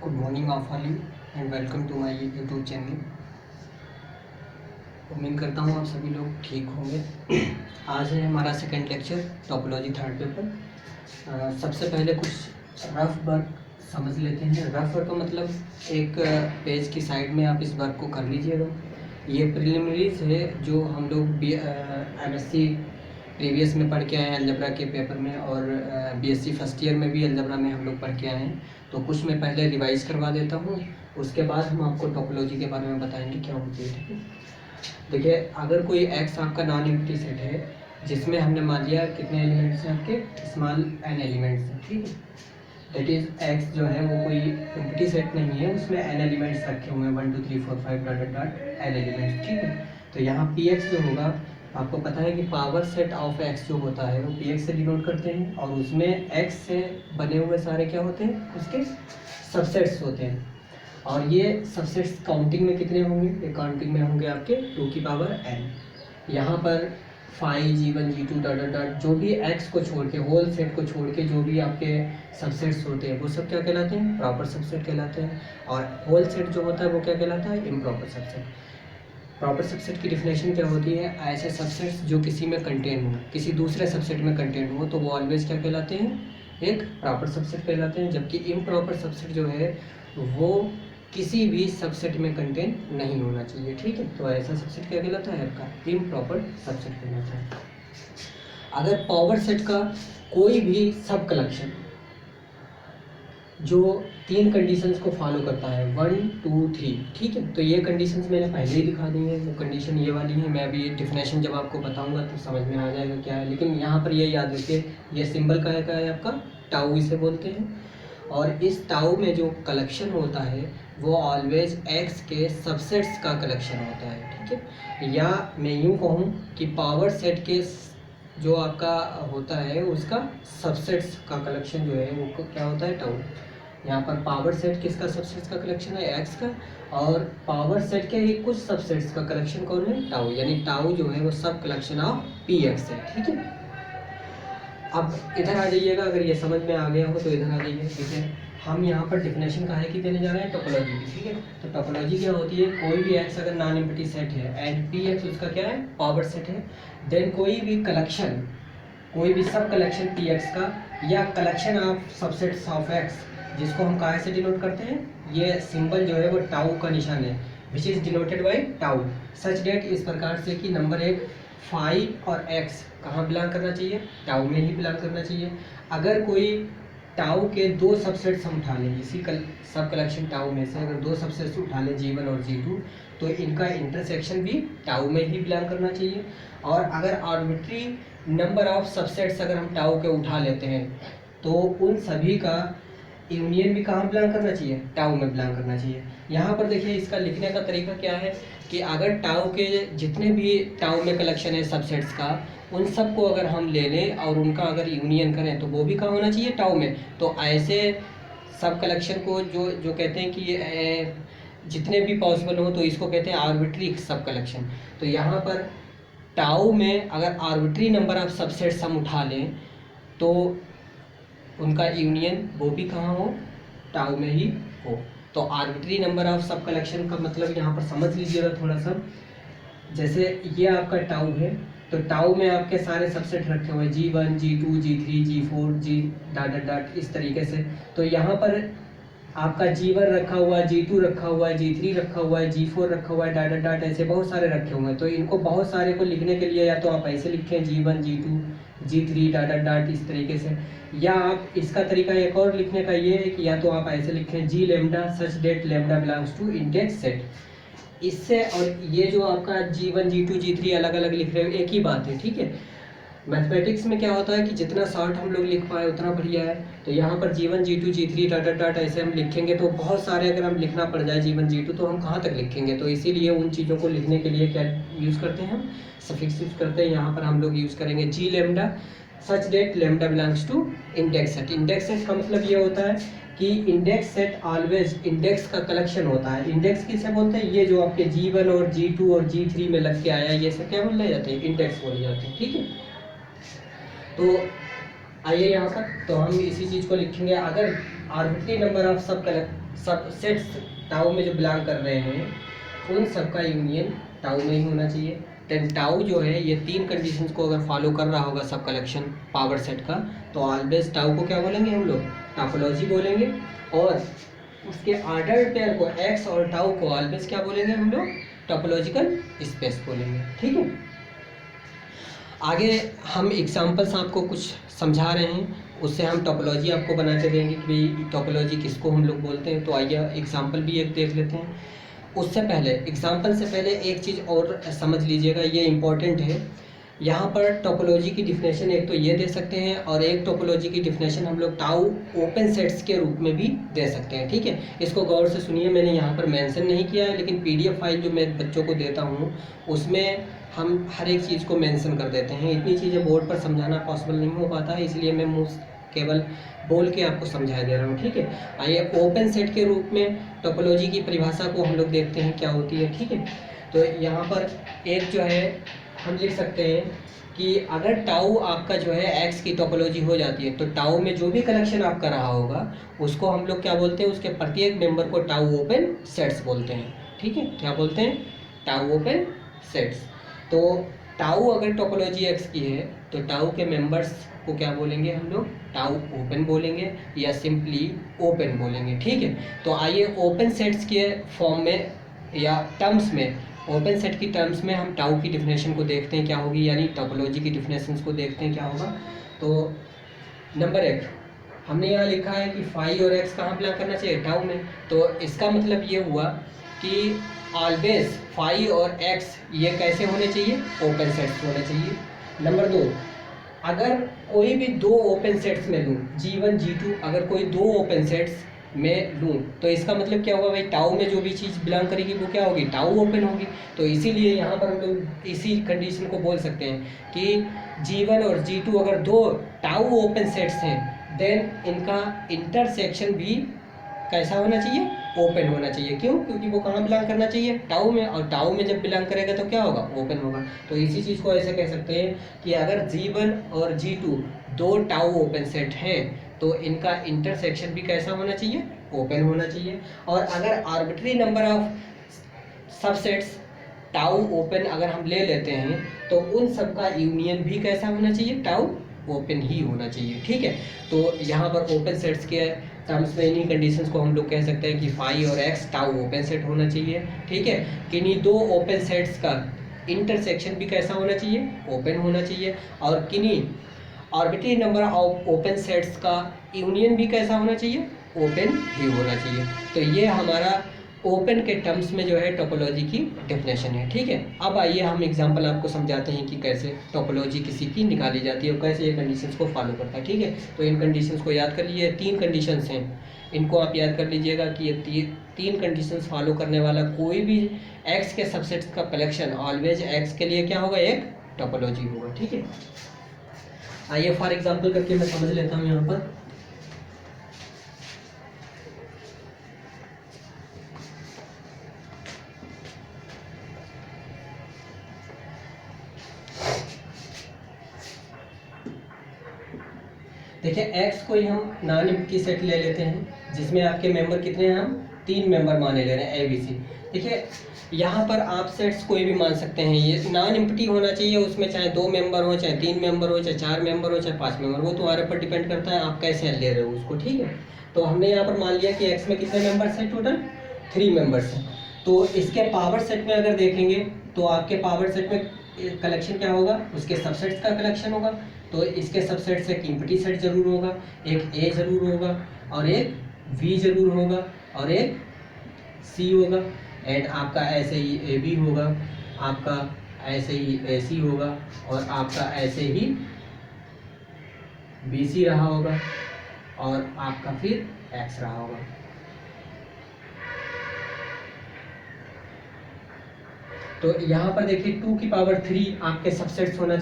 Good morning of all you and welcome to my YouTube channel. उम्मीद करता हूँ आप सभी लोग ठीक होंगे। आज है हमारा second lecture topology third paper. सबसे पहले कुछ रफ वर्क समझ लेते हैं। रफ वर्क का मतलब एक पेज की साइड में आप इस वर्क को कर लीजिएगा। ये प्रिलिमिनरीज है जो हम लोग MSc प्रीवियस में पढ़ के आए हैं अलजबरा के पेपर में, और BSc फर्स्ट ईयर में भी अलजबरा में हम लोग पढ़ के आए हैं। तो कुछ मैं पहले रिवाइज करवा देता हूँ, उसके बाद हम आपको टोपोलॉजी के बारे में बताएंगे क्या होती है। ठीक है, देखिए अगर कोई एक्स आपका नॉन एम्प्टी सेट है जिसमें हमने मान लिया कितने एलिमेंट्स हैं आपके, स्मॉल n एलिमेंट्स हैं। ठीक है, दैट इज एक्स जो है वो कोई एम्प्टी सेट नहीं है, उसमें n एलिमेंट्स रखे हुए हैं 1 2 3 4 5 डॉट डॉट n एलिमेंट्स। ठीक है, तो यहाँ px जो होगा आपको पता है कि पावर सेट ऑफ x जो होता है वो px से डिनोट करते हैं, और उसमें x से बने हुए सारे क्या होते हैं, उसके सबसेट्स होते हैं। और ये सबसेट्स काउंटिंग में कितने होंगे, ये काउंटिंग में होंगे आपके 2 की पावर n। यहाँ पर five g1 g2 dot dot dot जो भी x को छोड़ के, होल सेट को छोड़ के जो भी आपके सबसेट्स होते हैं वो सब क्या कहलाते हैं, प्रॉपर सबसेट कहलाते हैं। और होल सेट जो होता है वो क्या कहलाता है, इम्प्रॉपर सबसेट। प्रॉपर सबसेट की डिफिनेशन क्या होती है, ऐसे सबसेट्स जो किसी में कंटेन हो, किसी दूसरे सबसेट में कंटेन हो, तो वो ऑलवेज क्या कहलाते हैं, एक प्रॉपर सबसेट कहलाते हैं। जबकि इम्प्रॉपर सबसेट जो है वो किसी भी सबसेट में कंटेन नहीं होना चाहिए। ठीक है, तो ऐसा सबसेट क्या कहलाता है, आपका इम्प्रॉपर सबसेट कहलाता है। अगर पावर सेट का कोई भी सब कलेक्शन जो 3 कंडीशंस को फॉलो करता है, 1 2 3, ठीक है, तो ये कंडीशंस मैंने पहले ही दिखा दी है। वो कंडीशन ये वाली है, मैं अभी डिफिनेशन जब आपको बताऊंगा तो समझ में आ जाएगा क्या है। लेकिन यहाँ पर ये याद रखिए, ये सिंबल का है आपका टाउ, इसे बोलते हैं। और इस टाउ में जो कलेक्शन होता है वो ऑलवेज एक्स के सबसेट्स का कलेक्शन होता है। ठीक है, या मैं यूँ कहूँ कि पावर सेट के जो आपका होता है उसका सबसेट्स का कलेक्शन जो है वो क्या होता है, टाउ। यहाँ पर पावर सेट किसका सबसेट्स का कलेक्शन है, एक्स का, और पावर सेट के ही कुछ सबसेट्स का कलेक्शन कौन है, टाउ। यानी टाउ जो है वो सब कलेक्शन ऑफ पी एक्स है। ठीक है, अब इधर आ जाइएगा, अगर ये समझ में आ गया हो तो इधर आ जाइए। ठीक है, हम यहाँ पर डिफिनेशन का है कि देने जा रहे हैं टोपोलॉजी की। ठीक है, तो टोपोलॉजी क्या होती है, कोई भी एक्स अगर नॉन एम्प्टी सेट है एंड पी एक्स उसका क्या है, पावर सेट है, देन कोई भी कलेक्शन, कोई भी सब कलेक्शन पी एक्स का या collection of subsets of x, जिसको हम कहाँ से डिनोट करते हैं, ये सिंबल जो है वो टाउ का निशान है, which is denoted by tau such that, इस प्रकार से कि नंबर 1 फाइव और एक्स कहाँ बिलोंग करना चाहिए, टाउ में ही बिलोंग करना चाहिए। अगर कोई टाउ के 2 सबसेट्स हम उठा लें, इसी सब कलेक्शन टाउ में से अगर 2 सबसेट्स उठा लें g1 और g2, तो इनका इंटरसेक्शन भी टाउ में ही बिलोंग करना चाहिए। और अगर आर्बिट्री नंबर ऑफ सबसेट्स अगर हम टाउ के उठा लेते हैं तो उन सभी का यूनियन भी कहाँ बिलोंग करना चाहिए, टाउ में बिलोंग करना चाहिए। यहाँ पर देखिए इसका लिखने का तरीका क्या है कि अगर टाउ के जितने भी टाउ में कलेक्शन है सबसेट्स का, उन सब को अगर हम ले लें और उनका अगर यूनियन करें तो वो भी कहाँ होना चाहिए, टाउ में। तो ऐसे सब कलेक्शन को जो जो कहते हैं कि जितने भी पॉसिबल हो तो इसको कहते हैं आर्बिट्री सब कलेक्शन। तो यहाँ पर टाउ में अगर आर्बिट्री नंबर ऑफ सबसेट्स हम उठा लें तो उनका यूनियन वो भी कहाँ हो, टाउ में ही हो। तो आर्बिट्री नंबर ऑफ सब कलेक्शन का मतलब यहाँ पर समझ लीजिएगा थोड़ा सा। जैसे ये आपका टाउ है, तो टाउ में आपके सारे सबसेट रखे हुए हैं g1 g2 g3 g4 g dot dot इस तरीके से। तो यहाँ पर आपका g1 रखा हुआ है, g2 रखा हुआ है, g3 रखा हुआ है, g4 रखा हुआ है, डॉट डॉट ऐसे बहुत सारे रखे हुए हैं। तो इनको बहुत सारे को लिखने के लिए या तो आप ऐसे लिखें g1 g2 g3 dot dot इस तरीके से, या आप इसका तरीका एक और लिखने का ये है कि या तो आप ऐसे लिखें g lambda such that lambda belongs to index set. इससे और ये जो आपका g1 g2 g3 अलग अलग लिख रहे हो एक ही बात है। ठीक है, मैथमेटिक्स में क्या होता है कि जितना शॉर्ट हम लोग लिख पाए उतना बढ़िया है। तो यहाँ पर g1 g2 g3 dot dot ऐसे हम लिखेंगे तो बहुत सारे अगर हम लिखना पड़ जाए g1 g2 तो हम कहाँ तक लिखेंगे। तो इसीलिए उन चीज़ों को लिखने के लिए क्या यूज़ करते हैं, हम सफिक्स यूज़ करते हैं। यहाँ पर हम लोग यूज़ करेंगे G lambda such that lambda belongs to index set. Index set का मतलब ये होता है कि इंडेक्स सेट ऑलवेज इंडेक्स का कलेक्शन होता है। इंडेक्स किसे बोलते हैं, ये जो आपके g1 और g2 और g3 में लग के आया ये सब क्या बोले जाते हैं, इंडेक्स बोले जाते हैं। ठीक है, तो आइए यहाँ पर तो हम इसी चीज़ को लिखेंगे। अगर आर्बिट्री नंबर ऑफ सब सब सेट्स टाउ में जो बिलोंग कर रहे हैं उन सब का यूनियन टाउ में ही होना चाहिए। देन टाउ जो है ये 3 कंडीशंस को अगर फॉलो कर रहा होगा सब कलेक्शन पावर सेट का, तो ऑलवेज टाउ को क्या बोलेंगे हम लोग, टोपोलॉजी बोलेंगे। और उसके ऑर्डर पेयर को एक्स और टाउ को ऑलवेज क्या बोलेंगे हम लोग, टोपोलॉजिकल स्पेस बोलेंगे। ठीक है, आगे हम एग्जांपल्स आपको कुछ समझा रहे हैं, उससे हम टोपोलॉजी आपको बना के देंगे कि भाई टोपोलॉजी किसको हम लोग बोलते हैं। तो आइए एग्जांपल भी एक देख लेते हैं। उससे पहले, एग्जांपल से पहले एक चीज़ और समझ लीजिएगा, ये इम्पॉर्टेंट है। यहाँ पर टोपोलॉजी की डिफिनेशन एक तो ये दे सकते हैं, और एक टोपोलॉजी की डिफिनेशन हम लोग टाउ ओपन सेट्स के रूप में भी दे सकते हैं। ठीक है, इसको गौर से सुनिए, मैंने यहाँ पर मेंशन नहीं किया है, लेकिन पीडीएफ फाइल जो मैं बच्चों को देता हूँ उसमें हम हर एक चीज़ को मेंशन कर देते हैं। इतनी चीज़ें बोर्ड पर समझाना पॉसिबल नहीं हो पाता है, इसलिए मैं मुँह केवल बोल के आपको समझा दे रहा हूँ। ठीक है, आइए ओपन सेट के रूप में टोपोलॉजी की परिभाषा को हम लोग देखते हैं क्या होती है। ठीक है, तो यहाँ पर एक जो है हम लिख सकते हैं कि अगर टाउ आपका जो है एक्स की टोपोलॉजी हो जाती है, तो टाउ में जो भी कलेक्शन आपका रहा होगा उसको हम लोग क्या बोलते हैं, उसके प्रत्येक मेंबर को टाउ ओपन सेट्स बोलते हैं। ठीक है, क्या बोलते हैं, टाउ ओपन सेट्स। तो टाउ अगर टोपोलॉजी एक्स की है तो टाउ के मेंबर्स को क्या बोलेंगे हम लोग, टाउ ओपन बोलेंगे या सिंपली ओपन बोलेंगे। ठीक है, तो आइए ओपन सेट्स के फॉर्म में या टर्म्स में, ओपन सेट की टर्म्स में हम टाउ की डिफिनेशन को देखते हैं क्या होगी, यानी टोपोलॉजी की डिफिनेशंस को देखते हैं क्या होगा। तो नंबर 1 हमने यहाँ लिखा है कि फाई और एक्स कहाँ बिलोंग करना चाहिए, टाउ में। तो इसका मतलब ये हुआ कि ऑलवेज फाई और एक्स ये कैसे होने चाहिए, ओपन सेट्स होने चाहिए। नंबर 2, अगर कोई भी दो ओपन सेट्स में लूँ, G1 G2 अगर कोई दो ओपन सेट्स में लूँ, तो इसका मतलब क्या होगा भाई, टाउ में जो भी चीज़ बिलोंग करेगी वो क्या होगी, टाउ ओपन होगी। तो इसीलिए यहाँ पर हम लोग इसी कंडीशन को बोल सकते हैं कि G1 और G2 अगर दो टाउ ओपन सेट्स हैं, देन इनका इंटरसेक्शन भी कैसा होना चाहिए, ओपन होना चाहिए। क्यों, क्योंकि वो कहाँ बिलोंग करना चाहिए, टाउ में, और टाउ में जब बिलोंग करेगा तो क्या होगा, ओपन होगा। तो इसी चीज़ को ऐसे कह सकते हैं कि अगर G1 और G2 दो टाउ ओपन सेट हैं तो इनका इंटरसेक्शन भी कैसा होना चाहिए, ओपन होना चाहिए। और अगर arbitrary number of subsets tau open अगर हम ले लेते हैं तो उन सब का यूनियन भी कैसा होना चाहिए, टाउ ओपन ही होना चाहिए। ठीक है, तो यहाँ पर ओपन सेट्स के टर्म्स में इन्हीं कंडीशंस को हम लोग कह सकते हैं कि फाई और एक्स टाउ ओपन सेट होना चाहिए। ठीक है, किन्हीं दो ओपन सेट्स का इंटरसेक्शन भी कैसा होना चाहिए, ओपन होना चाहिए। और किन्हीं arbitrary number of open sets का यूनियन भी कैसा होना चाहिए, ओपन ही होना चाहिए। तो ये हमारा ओपन के टर्म्स में जो है टोपोलॉजी की डेफिनेशन है। ठीक है, अब आइए हम एग्जांपल आपको समझाते हैं कि कैसे टोपोलॉजी किसी की निकाली जाती है और कैसे ये कंडीशंस को फॉलो करता है। ठीक है, तो इन कंडीशंस को याद कर लीजिए, 3 कंडीशंस हैं, इनको आप याद कर लीजिएगा कि ये 3 कंडीशंस फॉलो करने वाला कोई भी एक्स के सबसेट्स का कलेक्शन ऑलवेज एक्स के लिए क्या होगा, एक टोपोलॉजी होगा। ठीक है, आइए फॉर एग्जाम्पल करके मैं समझ लेता हूँ यहाँ पर। देखिए एक्स को ही हम नॉन एम्प्टी सेट ले लेते हैं जिसमें आपके मेंबर कितने हैं, हम 3 मेंबर माने ले रहे हैं ए बी सी। देखिए यहाँ पर आप सेट्स कोई भी मान सकते हैं, ये नॉन एम्प्टी होना चाहिए, उसमें चाहे 2 मेंबर हो, चाहे 3 मेंबर हो, चाहे 4 मेंबर हो, चाहे 5 मेंबर, वो तुम्हारे पर डिपेंड करता है आप कैसे ले रहे हो उसको। ठीक है, तो हमने यहाँ पर मान लिया कि एक्स में कितने मेंबर्स हैं, टोटल 3 मेंबर्स हैं। तो इसके पावर सेट में अगर देखेंगे तो आपके पावर सेट में कलेक्शन क्या होगा, उसके सबसेट्स का कलेक्शन होगा। तो इसके सबसेट से एक एम्प्टी सेट जरूर होगा, एक ए जरूर होगा, और एक वी जरूर होगा, और एक सी होगा, एंड आपका ऐसे ही ए बी होगा, आपका ऐसे ही ए सी होगा, और आपका ऐसे ही बी सी रहा होगा, और आपका फिर एक्स रहा होगा। तो यहाँ पर देखिए 2 की पावर 3 आपके सबसेट्स होना चाहिए।